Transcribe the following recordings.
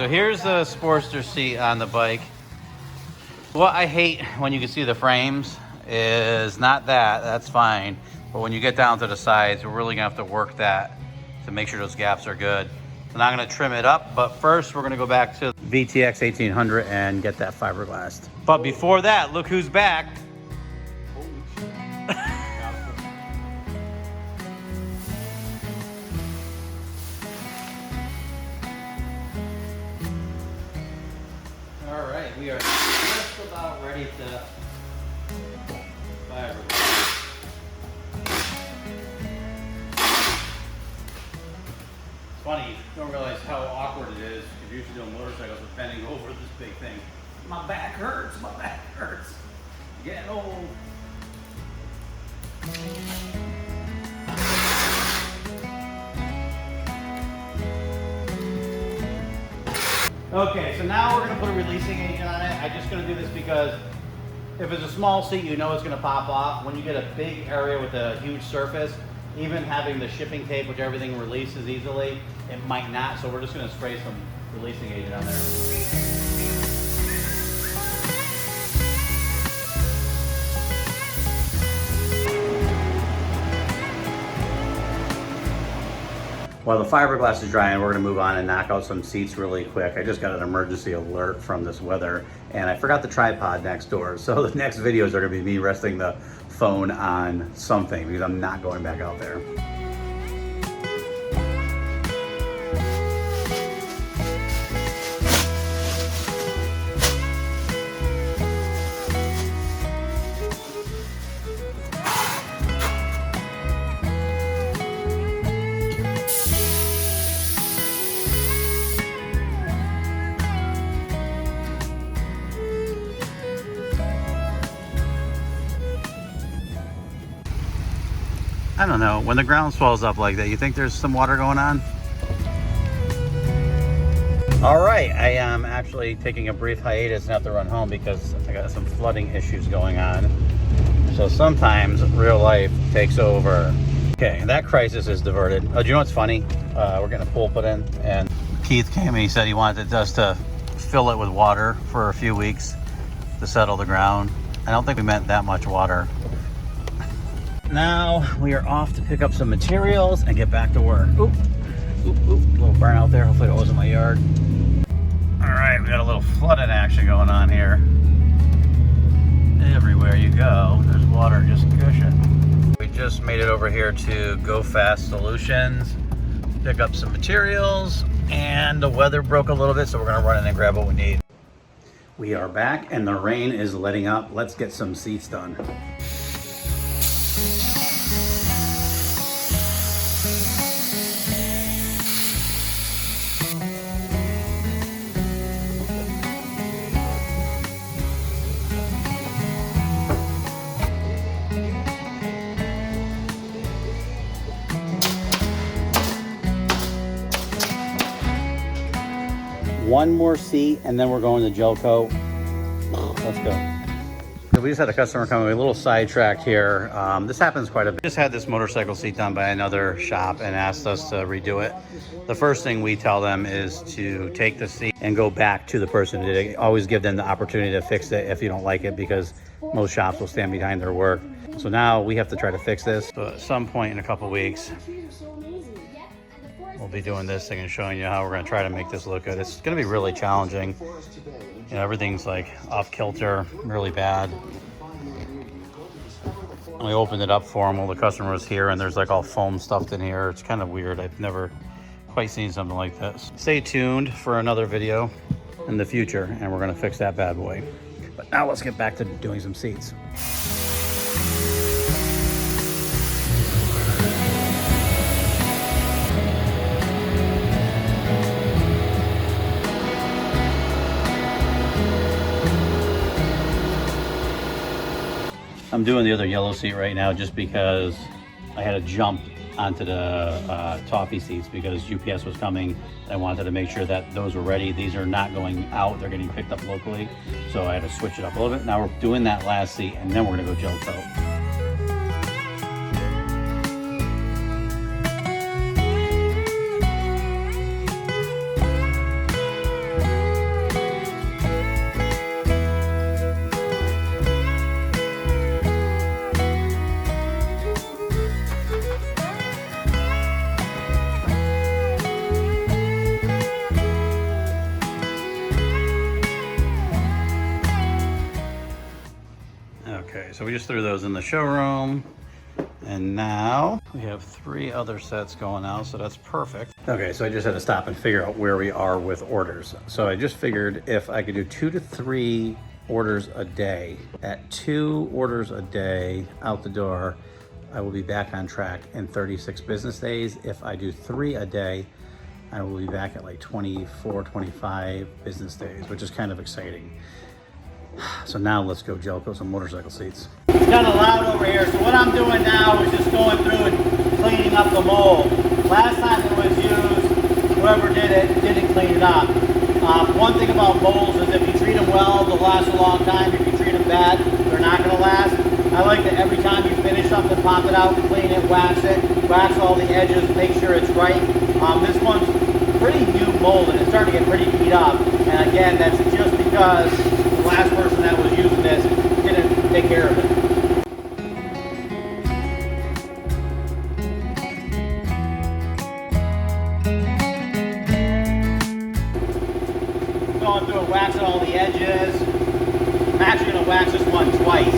So here's the Sportster seat on the bike. What I hate when you can see the frames is not that, that's fine. But when you get down to the sides, we're really gonna have to work that to make sure those gaps are good. So now I'm gonna trim it up, but first we're gonna go back to VTX 1800 and get that fiberglass. But before that, look who's back. All right, we are just about ready to fiberglass. It's funny, you don't realize how awkward it is if you're usually doing motorcycles with bending over this big thing. My back hurts, my back hurts. Getting old. Okay, so now we're gonna put a releasing agent on it. I'm just gonna do this because if it's a small seat, you know it's gonna pop off. When you get a big area with a huge surface, even having the shipping tape, which everything releases easily, it might not. So we're just gonna spray some releasing agent on there. While the fiberglass is drying, we're gonna move on and knock out some seats really quick. I just got an emergency alert from this weather and I forgot the tripod next door. So the next videos are gonna be me resting the phone on something because I'm not going back out there. I don't know, when the ground swells up like that, you think there's some water going on? All right, I am actually taking a brief hiatus and have to run home because I got some flooding issues going on. So sometimes real life takes over. Okay, that crisis is diverted. Oh, do you know what's funny? We're getting a pool put in and Keith came and he said he wanted us to fill it with water for a few weeks to settle the ground. I don't think we meant that much water. Now we are off to pick up some materials and get back to work. Oop, oop, oop, a little burn out there. Hopefully it wasn't my yard. All right, we got a little flooding action going on here. Everywhere you go, there's water just gushing. We just made it over here to Go Fast Solutions, pick up some materials, and the weather broke a little bit, so we're gonna run in and grab what we need. We are back and the rain is letting up. Let's get some seats done. One more seat and then we're going to gel coat. Let's go. So we just had a customer come in, a little sidetracked here. This happens quite a bit. Just had this motorcycle seat done by another shop and asked us to redo it. The first thing we tell them is to take the seat and go back to the person who did it. Always give them the opportunity to fix it if you don't like it, because most shops will stand behind their work. So now we have to try to fix this. So at some point in a couple weeks, we'll be doing this thing and showing you how we're going to try to make this look good. It's going to be really challenging. You know, everything's like off kilter, really bad. We opened it up for him while the customer was here, and there's like all foam stuffed in here. It's kind of weird. I've never quite seen something like this. Stay tuned for another video in the future, and we're going to fix that bad boy. But now let's get back to doing some seats. I'm doing the other yellow seat right now just because I had to jump onto the toffee seats because UPS was coming. I wanted to make sure that those were ready. These are not going out, they're getting picked up locally. So I had to switch it up a little bit. Now we're doing that last seat and then we're gonna go gel coat. Okay, so we just threw those in the showroom. And now we have 3 other sets going out, so that's perfect. Okay, so I just had to stop and figure out where we are with orders. So I just figured if I could do 2 to 3 orders a day, at 2 orders a day out the door, I will be back on track in 36 business days. If I do 3 a day, I will be back at like 24, 25 business days, which is kind of exciting. So now let's go gel coat some motorcycle seats. It's kind of loud over here, so what I'm doing now is just going through and cleaning up the mold. Last time it was used, whoever did it didn't clean it up. One thing about molds is if you treat them well, they'll last a long time. If you treat them bad, they're not going to last. I like that every time you finish something, pop it out, clean it, wax all the edges, make sure it's right. This one's pretty new mold and it's starting to get pretty beat up. And again, that's just because the last person that was using this didn't take care of it. Going through and waxing all the edges. I'm actually going to wax this one twice.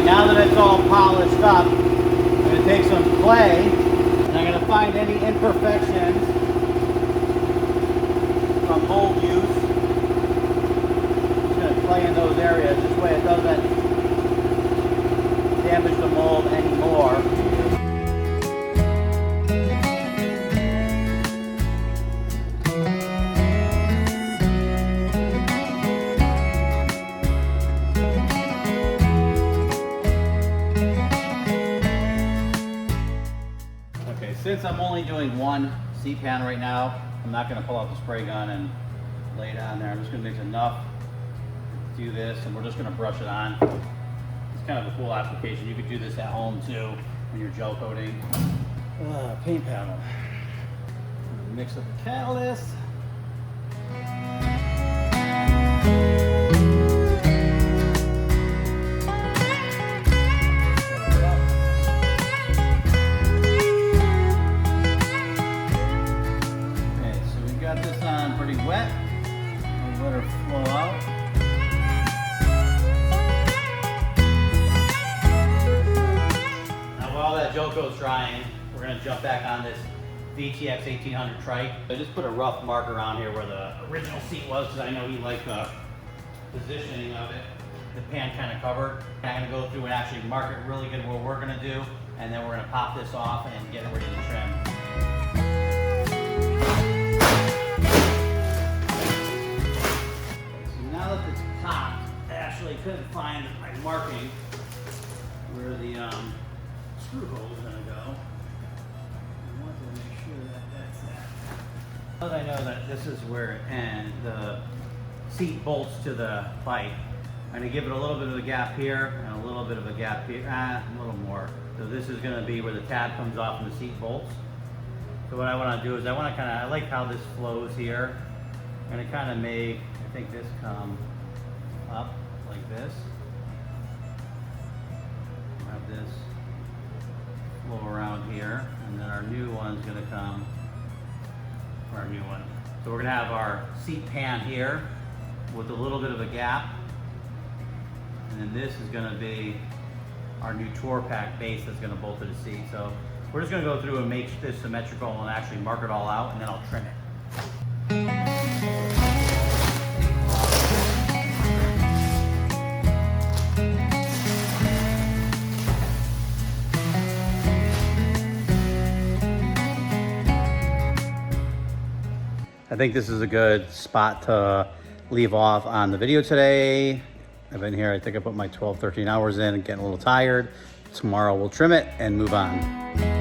Now that it's all polished up, I'm going to take some clay and I'm going to find any imperfections from mold use. I'm just going to clay in those areas. This way it doesn't damage the mold anymore. Since I'm only doing one seat pan right now, I'm not going to pull out the spray gun and lay it on there. I'm just going to mix enough to do this, and we're just going to brush it on. It's kind of a cool application. You could do this at home too when you're gel coating. Paint panel. Mix up the catalyst. Wet, we'll let her flow out. Now while that gel coat's drying, we're going to jump back on this VTX 1800 Trike. I just put a rough mark around here where the original seat was because I know he liked the positioning of it. The pan kind of covered. I'm going to go through and actually mark it really good what we're going to do, and then we're going to pop this off and get it ready to trim. Couldn't find my marking where the screw hole is going to go. I wanted to make sure that that's that. Now that I know that this is where it ends, the seat bolts to the pipe. I'm going to give it a little bit of a gap here and a little bit of a gap here, a little more. So this is going to be where the tab comes off and the seat bolts. So what I want to do is I like how this flows here. I'm going to kind of make, I think this come up like this. Have this flow around here, and then our new one's going to come, our new one. So we're going to have our seat pan here with a little bit of a gap, and then this is going to be our new tour pack base that's going to bolt to the seat. So we're just going to go through and make this symmetrical and actually mark it all out, and then I'll trim it. I think this is a good spot to leave off on the video today. I've been here, I think I put my 12, 13 hours in and getting a little tired. Tomorrow we'll trim it and move on.